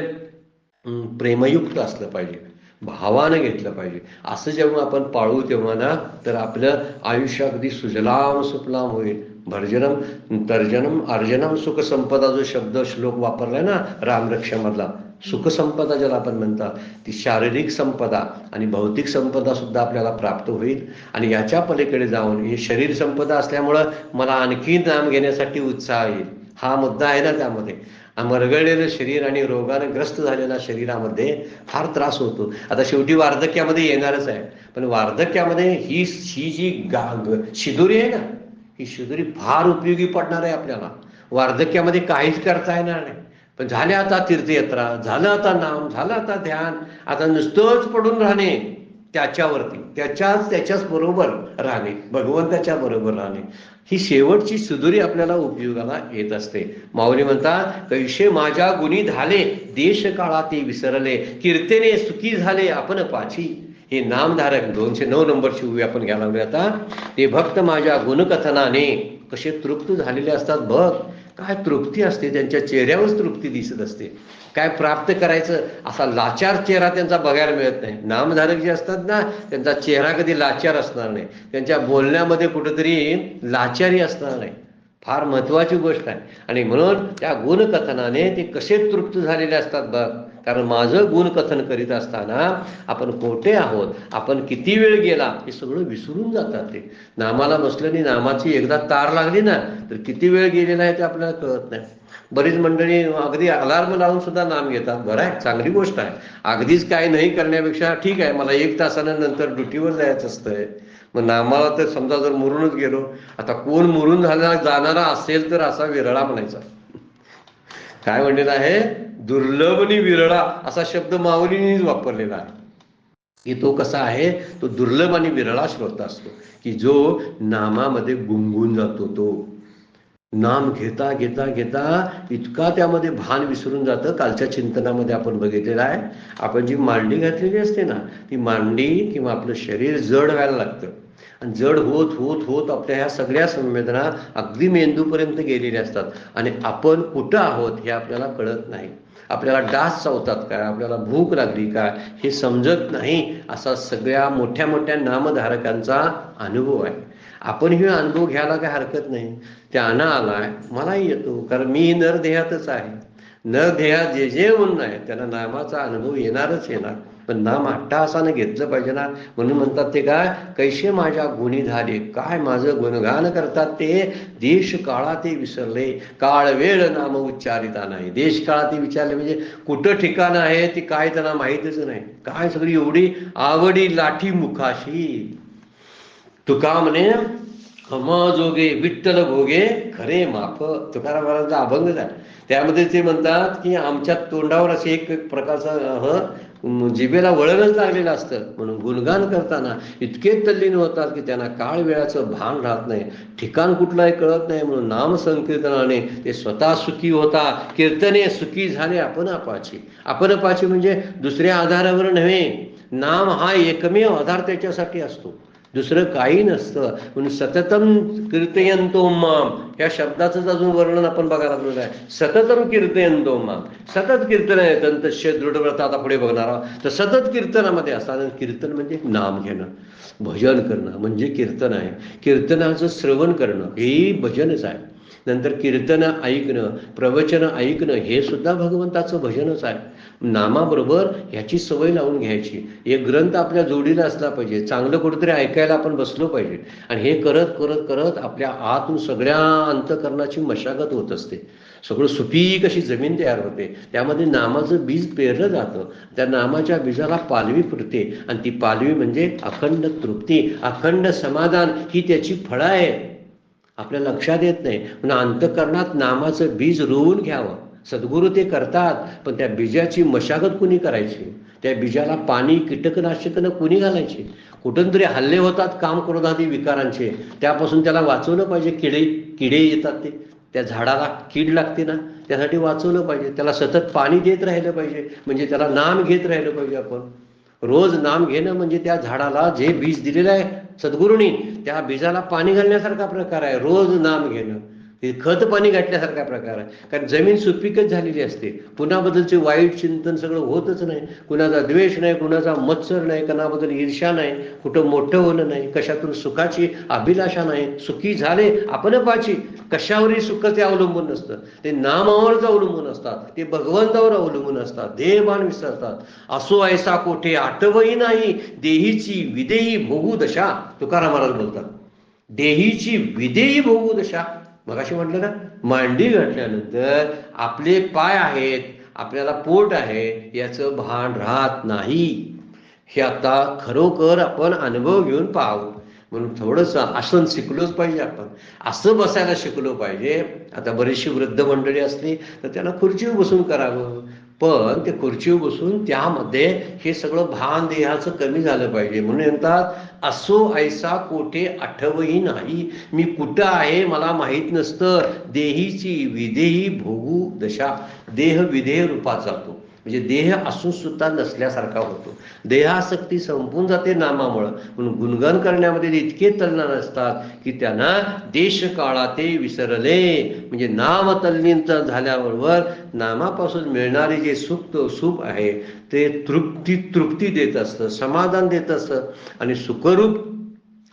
प्रेमयुक्त असलं पाहिजे, भावानं घेतलं पाहिजे. असं जेव्हा आपण पाळू तेव्हा ना तर आपलं आयुष्य अगदी सुजलाम सुफलाम होईल. भर्जनम तर्जनम अर्जनम सुख संपदा, जो शब्द श्लोक वापरलाय ना रामरक्षामधला, सुख संपदा ज्याला आपण म्हणतात, ती शारीरिक संपदा आणि भौतिक संपदा सुद्धा आपल्याला प्राप्त होईल. आणि याच्या पलीकडे जाऊन ही शरीर संपदा असल्यामुळं मला आणखी नाम घेण्यासाठी उत्साह येईल. हा मुद्दा आहे ना त्यामध्ये. मरगळलेलं शरीर आणि रोगाने ग्रस्त झालेल्या शरीरामध्ये फार त्रास होतो. आता शेवटी वार्धक्यामध्ये येणारच आहे, पण वार्धक्यामध्ये ही जी शिदुरी आहे ना, ही शिदुरी फार उपयोगी पडणार आहे आपल्याला. वार्धक्यामध्ये काहीच करता येणार नाही, पण झाले आता तीर्थयात्रा, झालं आता नाम, झालं आता ध्यान, आता नुसतंच पडून राहणे त्याच्यावरती, त्याच्याच बरोबर राहणे, भगवंताच्या बरोबर राहणे, ही शेवटची सुधुरी आपल्याला उपयोगाला येत असते. माऊली म्हणतात, कैसे माझ्या गुणी झाले देश काळा ते विसरले, कीर्तने सुखी झाले आपण पाची. हे नामधारक 209 नंबरची उभी आपण घ्यायला लागले. आता ते भक्त माझ्या गुणकथनाने कसे तृप्त झालेले असतात बघ. काय तृप्ती असते त्यांच्या चेहऱ्यावरच, तृप्ती दिसत असते. काय प्राप्त करायचं असा लाचार चेहरा त्यांचा बघायला मिळत नाही. नामधारक जे असतात ना, त्यांचा चेहरा कधी लाचार असणार नाही, त्यांच्या बोलण्यामध्ये कुठेतरी लाचारी असणार नाही. फार महत्त्वाची गोष्ट आहे. आणि म्हणून त्या गुणकथनाने ते कसे तृप्त झालेले असतात बघ. कारण माझं गुणकथन करीत असताना आपण कोठे आहोत, आपण किती वेळ गेला, हे सगळं विसरून जातात. ते नामाला बसलं आणि नामाची एकदा तार लागली ना तर किती वेळ गेलेला आहे ते आपल्याला कळत नाही. बरीच मंडळी अगदी अलार्म लावून सुद्धा नाम घेतात. बरं आहे, चांगली गोष्ट आहे. अगदीच काही नाही करण्यापेक्षा ठीक आहे, मला 1 तासानंतर ड्युटीवर जायचं असतंय, मग नामाला तर समजा जर मुरूनच गेलो, आता कोण मुरून जाणारा असेल तर असा विरळा म्हणायचा. काय म्हणलेला आहे, दुर्लभ आणि विरळा असा शब्द माऊलींनीच वापरलेला आहे. की तो कसा आहे, तो दुर्लभ आणि विरळा श्रोता असतो की जो नामामध्ये गुंगून जातो. तो नाम घेता घेता घेता इतका त्यामध्ये भान विसरून जातं. कालच्या चिंतनामध्ये आपण बघितलेलं आहे, आपण जी मांडी घातलेली असते ना, ती मांडी किंवा आपलं शरीर जड व्हायला लागतं. आणि जड होत होत होत आपल्या ह्या सगळ्या संवेदना अगदी मेंदूपर्यंत गेलेल्या असतात. आणि आपण कुठं आहोत हे आपल्याला कळत नाही. आपल्याला डास चावतात काय, आपल्याला भूक लागली काय, हे समजत नाही. असा सगळ्या मोठ्या मोठ्या नामधारकांचा अनुभव आहे. आपण हे अनुभव घ्यायला काय हरकत नाही. त्यांना आलाय, मलाही येतो, कारण मी नरदेहातच आहे. न ध्येया जे जे म्हणून आहे त्यांना नामाचा अनुभव येणारच येणार. पण नाम अट्टहासाने घेतलं पाहिजे ना. म्हणून म्हणतात ते काय, कैसे माझ्या गुणी झाले, काय माझं गुणगान करतात ते. देश काळा ते विसरले, काळ वेळ नाम उच्चारिता नाही. देश काळा ते विचारले म्हणजे कुठं ठिकाण आहे ते काय त्यांना माहीतच नाही. काय सगळी एवढी आवडी लाठी मुखाशी. तुका म्हणे जोगे विठ्ठल भोगे खरे माफ. तुकाराम महाराजांचा अभंग आहे. त्यामध्ये ते म्हणतात की आमच्या तोंडावर असे एक प्रकारचं जिभेला वळणच लागलेलं असतं. म्हणून गुणगान करताना इतके तल्लीन होतात की त्यांना काळ वेळाचं भान राहत नाही, ठिकाण कुठलंही कळत नाही. म्हणून नाम संकीर्तनाने ते स्वतः सुखी होता. कीर्तने सुखी झाले आपण अपाची. आपण अपाची म्हणजे दुसऱ्या आधारावर नव्हे. नाम हा एकमेव आधार त्याच्यासाठी असतो, दुसरं काही नसतं. म्हणून सततम कीर्तयंतो माम या शब्दाचंच अजून वर्णन आपण बघायला लागलेलं आहे. सततम कीर्तयंतो माम, सतत कीर्तन आहे. तंतश्य दृढव्रत आता पुढे बघणार आहोत. तर सतत कीर्तनामध्ये असताना कीर्तन म्हणजे नाम घेणं, भजन करणं म्हणजे कीर्तन आहे. कीर्तनाचं श्रवण करणं हेही भजनच आहे. नंतर कीर्तन ऐकणं, प्रवचन ऐकणं हे सुद्धा भगवंताचं भजनच आहे. नामाबरोबर ह्याची सवय लावून घ्यायची. एक ग्रंथ आपल्या जोडीला असला पाहिजे, चांगलं कुठेतरी ऐकायला आपण बसलो पाहिजे. आणि हे करत करत करत आपल्या आतून सगळ्या अंतःकरणाची मशागत होत असते. सगळं सुपीक अशी जमीन तयार होते. त्यामध्ये नामाचं बीज पेरलं जातं. त्या नामाच्या बीजाला पालवी फुटते आणि ती पालवी म्हणजे अखंड तृप्ती, अखंड समाधान ही त्याची फळं आहेत. आपल्या लक्षात येत नाही. म्हणून अंतःकरणात नामाचं बीज रोवून घ्यावं. सद्गुरू ते करतात, पण त्या बीजाची मशागत कुणी करायची, त्या बीजाला पाणी कीटकनाशकनं कुणी घालायची. कुठून तरी हल्ले होतात काम क्रोधादी विकारांचे, त्यापासून त्याला वाचवलं पाहिजे. किडे येतात, ते त्या झाडाला कीड लागते ना, त्यासाठी वाचवलं पाहिजे. त्याला सतत पाणी देत राहिलं पाहिजे, म्हणजे त्याला नाम घेत राहिलं पाहिजे. आपण रोज नाम घेणं म्हणजे त्या झाडाला जे बीज दिलेलं आहे सद्गुरूंनी, त्या बीजाला पाणी घालण्यासारखा प्रकार आहे. रोज नाम घेणं हे खत पाणी घातल्यासारखा प्रकार आहे. कारण जमीन सुपीकच झालेली असते. कुणाबद्दलचे वाईट चिंतन सगळं होतच नाही. कुणाचा द्वेष नाही, कुणाचा मत्सर नाही, कुणाबद्दल ईर्ष्या नाही, कुठं मोठं होणं नाही, कशातून सुखाची अभिलाषा नाही. सुखी झाले आपण पाची. कशावरही सुख ते अवलंबून नसतं, ते नामावरच अवलंबून असतात, ते भगवंतावर अवलंबून असतात. देहभान विसरतात. असो ऐसा कोठे आठवही नाही, देहीची विदेही भोगू दशा. तुकाराम महाराज बोलतात, देहीची विदेही भोगू दशा. मगाशी म्हटलं ना, मांडी घातल्यानंतर आपले पाय आहेत, आपल्याला पोट आहे, याचं भान राहत नाही. हे आता खरोखर आपण अनुभव घेऊन पाहावं. म्हणून थोडंसं आसन शिकलोच पाहिजे. आपण असं बसायला शिकलो पाहिजे. आता बरीचशी वृद्ध मंडळी असली तर त्यांना खुर्चीवर बसून करावं, पण ते खुर्चीवर बसून त्यामध्ये हे सगळं भान देहाचं कमी झालं पाहिजे. म्हणून म्हणतात, असो ऐसा कोठे आठवही नाही, मी कुठं आहे मला माहीत नसतं. देहीची विदेही भोगू दशा. देह विदेह रूपात जातो, म्हणजे देह असून सुद्धा नसल्यासारखा होतो. देहासक्ती संपून जाते नामामुळं. म्हणून गुणगान करण्यामध्ये इतके तल्लीन असतात की त्यांना देश काळा ते विसरले. म्हणजे नाम तल्लीन झाल्याबरोबर नामापासून मिळणारे जे सुख आहे ते तृप्ती देत असतं, समाधान देत असतं. आणि सुखरूप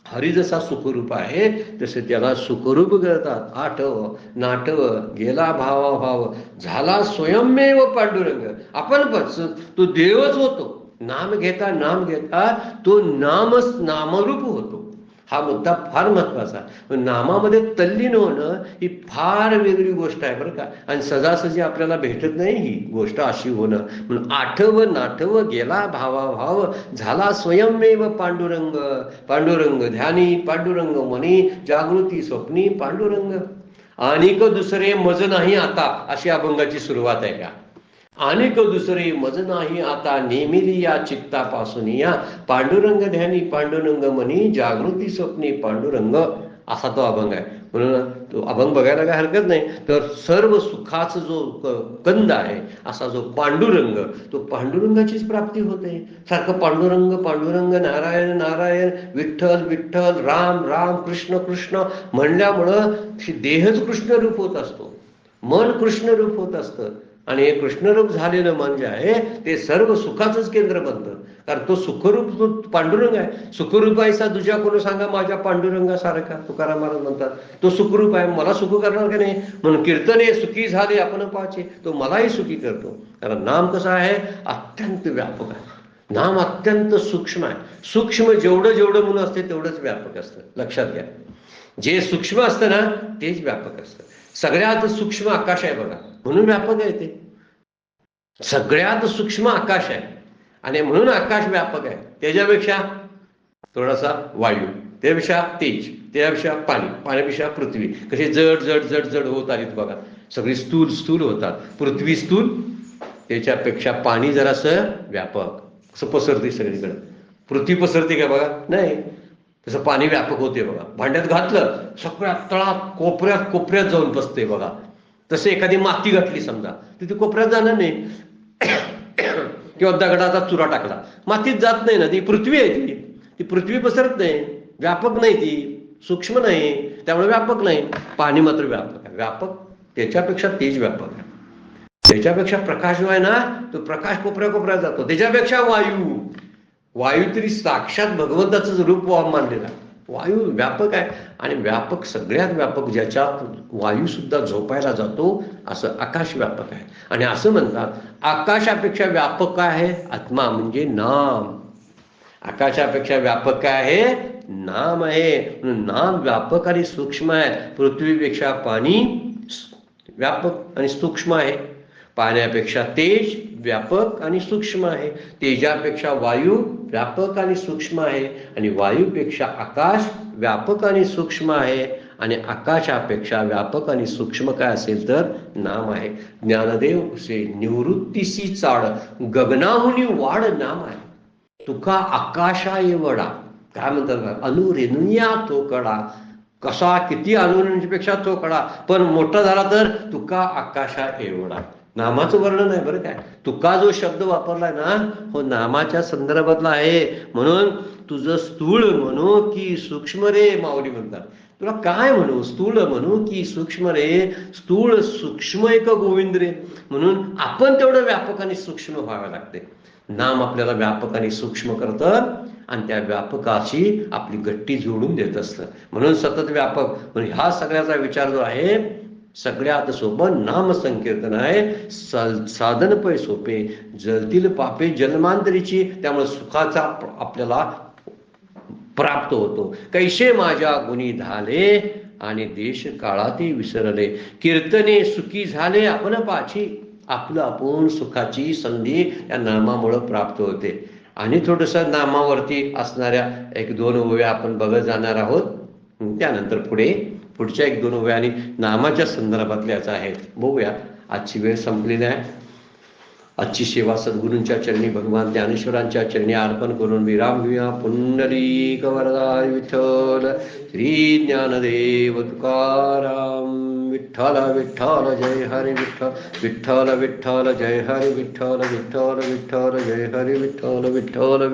हरी जसा सुखरूप आहे तसे त्याला सुखरूप करतात. आठव नाटव गेला भावाभाव, झाला स्वयंमेव पांडुरंग. आपण पण तो देवच होतो. नाम घेता तो नामरूप होतो. हा मुद्दा फार महत्वाचा. नामामध्ये तल्लीन होणं ही फार वेगळी गोष्ट आहे बरं का. आणि सजासजी आपल्याला भेटत नाही ही गोष्ट अशी होणं. म्हणून आठव नाठव गेला भावाभाव, झाला स्वयंमेव पांडुरंग. पांडुरंग ध्यानी, पांडुरंग मनी, जागृती स्वप्नी पांडुरंग. अनेक दुसरे मज नाही आता, अशी अभंगाची सुरुवात आहे का. अनेक दुसरे मज नाही आता, नेमिली या चित्तापासून या. पांडुरंग ध्यानी, पांडुरंग मनी, जागृती स्वप्नी पांडुरंग. असा तो अभंग आहे. म्हणून तो अभंग बघायला काय हरकत नाही. तर सर्व सुखाचा जो कंद आहे असा जो पांडुरंग, तो पांडुरंगाचीच प्राप्ती होते. सारखं पांडुरंग पांडुरंग, नारायण नारायण, विठ्ठल विठ्ठल, राम राम, कृष्ण कृष्ण म्हणल्यामुळं देहच कृष्ण रूप होत असतो, मन कृष्ण रूप होत असतं. आणि हे कृष्णरूप झालेलं मन जे आहे ते सर्व सुखाचंच केंद्र बनतं. कारण तो सुखरूप तो पांडुरंग आहे. सुखरूपायचा तुझ्या कोण सांगा माझ्या पांडुरंगासारखा, तुकाराम महाराज म्हणतात. तो सुखरूप आहे, मला सुख करणार का नाही. म्हणून कीर्तने सुखी झाले आपण पाचे, तो मलाही सुखी करतो. कारण नाम कसं आहे, अत्यंत व्यापक आहे. नाम अत्यंत सूक्ष्म आहे. सूक्ष्म जेवढं जेवढं म्हणून असते तेवढंच व्यापक असतं. लक्षात घ्या, जे सूक्ष्म असतं ना तेच व्यापक असतं. सगळ्यात सूक्ष्म आकाश आहे बघा, म्हणून व्यापक आहे ते. सगळ्यात सूक्ष्म आकाश आहे आणि म्हणून आकाश व्यापक आहे. त्याच्यापेक्षा थोडासा वायू, त्यापेक्षा तेज, त्यापेक्षा पाणी, पाण्यापेक्षा पृथ्वी. कशी जड जड जड जड होत आलीत बघा. सगळी स्थूल स्थूल होतात. पृथ्वी स्थूल, त्याच्यापेक्षा पाणी जरासं व्यापक असं पसरते सगळीकडे. पृथ्वी पसरते का बघा, नाही. तसं पाणी व्यापक होते बघा. भांड्यात घातलं सगळ्या तळात कोपऱ्यात कोपऱ्यात जाऊन बसते बघा. तसे एखादी माती घातली समजा, तिथे कोपऱ्यात जाणार नाही. किंवा दगडाचा चुरा टाकला, मातीत जात नाही ना. ती पृथ्वी आहे, ती पृथ्वी पसरत नाही, व्यापक नाही, ती सूक्ष्म नाही, त्यामुळे व्यापक नाही. पाणी मात्र व्यापक आहे. व्यापक त्याच्यापेक्षा तेज व्यापक आहे. त्याच्यापेक्षा प्रकाश जो आहे ना तो प्रकाश कोपऱ्या कोपऱ्यात जातो. त्याच्यापेक्षा वायू, वायू तरी साक्षात भगवंताचं रूप मानलेला आहे. वायू व्यापक आहे आणि व्यापक सगळ्यात व्यापक ज्याच्यात वायू सुद्धा झोपायला जातो असं आकाश व्यापक आहे. आणि असं म्हणतात आकाशापेक्षा व्यापक काय आहे, आत्मा म्हणजे नाम. आकाशापेक्षा व्यापक काय आहे, नाम आहे. म्हणून नाम व्यापक आणि सूक्ष्म आहे. पृथ्वीपेक्षा पाणी व्यापक आणि सूक्ष्म आहे. पाण्यापेक्षा तेज व्यापक आणि सूक्ष्म आहे. तेजापेक्षा वायू व्यापक आणि सूक्ष्म आहे. आणि वायूपेक्षा आकाश व्यापक आणि सूक्ष्म आहे. आणि आकाशापेक्षा व्यापक आणि सूक्ष्म काय असेल तर नाम आहे. ज्ञानदेव से निवृत्तीसी चाड, गगनाहुनी वाढ नाम आहे. तुका आकाशा एवढा, काय म्हणतात, अनुरेनुया तो कडा. कसा किती अनुरेनुपेक्षा तो कडा, पण मोठा झाला तर तुका आकाशा एवढा. नामाचं वर्णन आहे बरं काय. तुका जो शब्द वापरलाय ना हो नामाच्या संदर्भातला आहे. म्हणून तुझं स्थूळ म्हणू की सूक्ष्म रे, माऊली म्हणतात. तुला काय म्हणू, स्थूळ म्हणू की सूक्ष्म रे. स्थूळ सूक्ष्म एक गोविंद रे. म्हणून आपण तेवढं व्यापक आणि सूक्ष्म व्हावं लागते. नाम आपल्याला व्यापक आणि सूक्ष्म करतं आणि त्या व्यापकाशी आपली गट्टी जोडून देत असतं. म्हणून सतत व्यापक. म्हणून ह्या सगळ्याचा विचार जो आहे सगळ्यात सोपं नाम संकीर्तन आहे. साधन पै सोपे, जलतील पापे जन्मांतरीची. त्यामुळे सुखाचा आपल्याला प्राप्त होतो. कैसे माझ्या गुणी झाले आणि देश काळाती विसरले. कीर्तने सुखी झाले आपण पाची. आपलं आपण सुखाची संधी या नामामुळं प्राप्त होते. आणि थोडंसं नामावरती असणाऱ्या एक दोन ओव्या आपण बघत जाणार आहोत. त्यानंतर पुढच्या एक दोन ओव्या आणि नामाच्या संदर्भातल्याच आहेत, बघूया. आजची वेळ संपलेली आहे. आजची सेवा सद्गुरूंच्या चरणी, भगवान ज्ञानेश्वरांच्या चरणी अर्पण करून विराम घेऊया. पुंडलीक वरदाय विठ्ठल, श्री ज्ञानदेव तुकाराम. विठ्ठल विठ्ठल जय हरी विठ्ठल, विठ्ठल विठ्ठल जय हरी विठ्ठल, विठ्ठल विठ्ठल जय हरी विठ्ठल, विठ्ठल.